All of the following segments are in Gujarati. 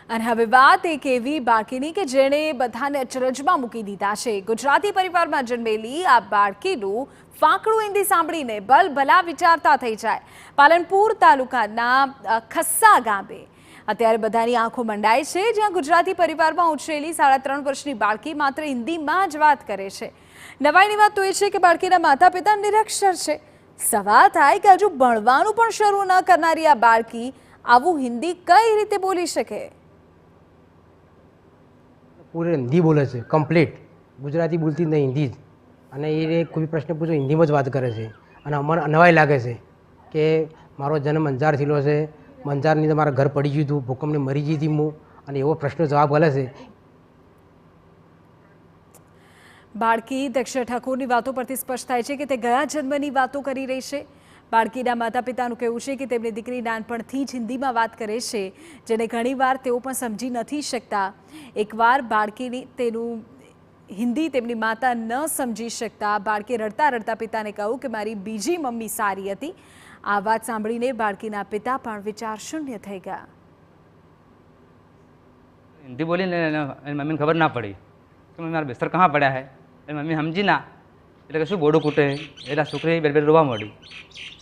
અને હવે વાત એક એવી બાળકીની કે જેણે બધાને અચરજમાં મૂકી દીધા છે। ગુજરાતી પરિવારમાં જન્મેલી આ બાળકીનું ફાંકડું હિન્દી સાંભળીને ભલભલા વિચારતા થઈ જાય। પાલનપુર તાલુકાના ખસ્સા ગામે અત્યારે બધાની આંખો મંડાય છે, જ્યાં ગુજરાતી પરિવારમાં ઉછરેલી 3.5 વર્ષની બાળકી માત્ર હિન્દીમાં જ વાત કરે છે। નવાઈની વાત તો એ છે કે બાળકીના માતા પિતા નિરક્ષર છે। સવાલ થાય કે હજુ ભણવાનું પણ શરૂ ન કરનારી આ બાળકી આવું હિન્દી કઈ રીતે બોલી શકે? પૂરે હિન્દી બોલે છે, કમ્પ્લીટ ગુજરાતી બોલતી નહીં, હિન્દી જ। અને એ કોઈ પ્રશ્ન પૂછો હિન્દીમાં જ વાત કરે છે। અને અમને નવાઈ લાગે છે કે મારો જન્મ અંજાર થયેલો છે, અંજારની તો મારા ઘર પડી ગયું હતું, ભૂકંપને મરી ગઈ હતી હું, અને એવો પ્રશ્ન જવાબ કરે છે। બાળકી દક્ષ ઠાકોરની વાતો પરથી સ્પષ્ટ થાય છે કે તે ગયા જન્મની વાતો કરી રહી છે। બાળકીના માતા પિતાનું કહેવું છે કે તેમની દીકરી નાનપણથી જ હિન્દીમાં વાત કરે છે, જેને ઘણીવાર તેઓ પણ સમજી નથી શકતા। એકવાર બાળકીની તેનું હિન્દી તેમની માતા ન સમજી શકતા બાળકે રડતા રડતા પિતાને કહ્યું કે મારી બીજી મમ્મી સારી હતી। આ વાત સાંભળીને બાળકીના પિતા પણ વિચાર શૂન્ય થઈ ગયા। हिंदी बोली ने मम्मी ने खबर ना पड़ी कि मम्मी मारा बिस्तर कहाँ पड़ा है। मम्मी समझी ना એટલે કે શું બોડું કૂટે એટલે છોકરી બે રોવા મળી।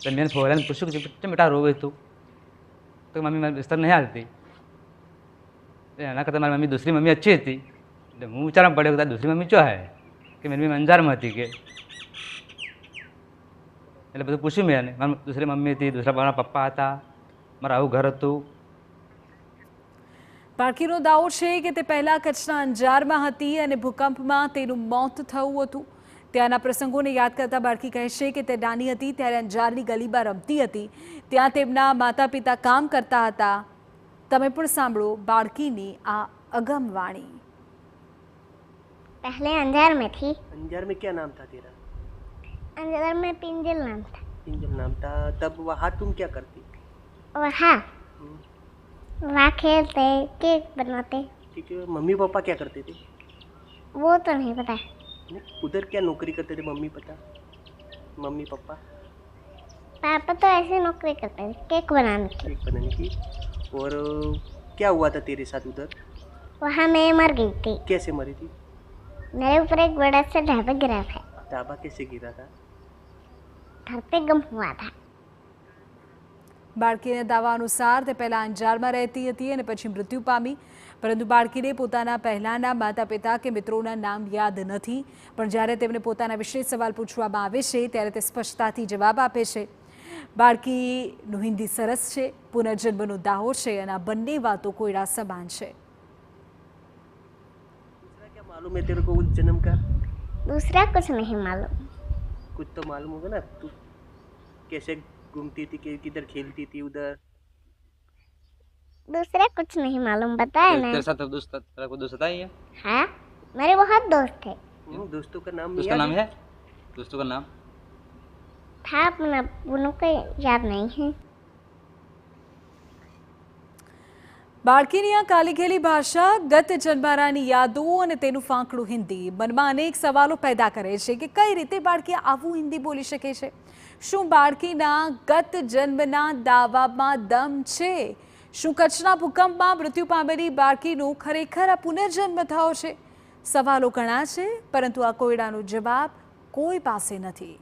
તો મેં ફોરાને પૂછ્યું કે કેમ બેટા રોવે તું? તો મમ્મી મારી બિસ્તર નહીં હાલતી। એના કરતાં મારી મમ્મી દૂસરી મમ્મી अच्छी હતી। એટલે હું વિચારવા પડ્યો કે દૂસરી મમ્મી ચો હે કે મારી મમ્મી અંજારમાં હતી કે। એટલે બધું પૂછ્યું મેં એને, મારી દૂસરી મમ્મી હતી, દૂસરા મારા પપ્પા હતા, મારું આવું ઘર હતું। બાળકીનો દાવો છે કે તે પહેલા કચ્છના અંજારમાં હતી અને ભૂકંપમાં તેનું મોત થયું હતું। ત્યાંના પ્રસંગોને યાદ કરતા બાળકી કહે છે કે તે નાની હતી ત્યારે અંજારની ગલીમાં રમતી હતી, ત્યાં તેમના માતા પિતા કામ કરતા હતા। તમે પણ સાંભળો બાળકીની આ અગમ વાણી। पहले अंजार में थी। अंजार में क्या नाम था तेरा? अंजार में पिंजल नाम था। पिंजल नाम था। तब वहाँ तुम क्या करती? वहाँ वहाँ खेलते, केक बनाते। ठीक है। मम्मी पापा क्या करते थे? वो तो नहीं पता। उधर क्या नौकरी करते थे मम्मी पता? Mummy papa? पापा तो ऐसे नौकरी करते थे, केक बनाने की। केक बनाने की। और क्या हुआ था तेरे साथ उधर? वहाँ मैं मर गई थी। कैसे मरी थी? मेरे ऊपर एक बड़ा सा ढाबा गिरा था। ढाबा कैसे गिरा था? घर पे गम हुआ था। બાળકીના દાવા અનુસાર તે પહેલા અંજારમાં રહેતી હતી અને પછી મૃત્યુ પામી, પરંતુ બાળકીને પોતાના પહેલાંના માતા પિતા કે મિત્રોના નામ યાદ નથી। પણ જ્યારે તેમને પોતાના વિશે સવાલ પૂછવામાં આવે છે ત્યારે તે સ્પષ્ટતાથી જવાબ આપે છે। બાળકીનું હિન્દી સરસ છે, પુનર્જન્મનો દાવો છે અને આ બંને વાતો કોયડા સમાન છે। दूसरा क्या मालूम है तेरे को उस जन्म का? दूसरा कुछ नहीं मालूम। कुछ तो मालूम होगा ना, तू कैसे घूमती थी, किधर खेलती थी उधर? दूसरा कुछ नहीं मालूम, बताया ना। तेरे साथ तेरा कोई दोस्त था ये? हाँ, मेरे बहुत दोस्त थे। दोस्तों का नाम उसका नाम है? दोस्तों का नाम था अपना, उनको याद नहीं है। બાળકીની આ કાલીઘેલી ભાષા, ગત જન્મારાની યાદો અને તેનું ફાંકડું હિન્દી મનમાં અનેક સવાલો પેદા કરે છે કે કઈ રીતે બાળકી આવું હિન્દી બોલી શકે છે? શું બાળકીના ગત જન્મના દાવામાં દમ છે? શું કચ્છના ભૂકંપમાં મૃત્યુ પામેલી બાળકીનું ખરેખર આ પુનર્જન્મ થયો છે? સવાલો ઘણા છે, પરંતુ આ કોયડાનો જવાબ કોઈ પાસે નથી।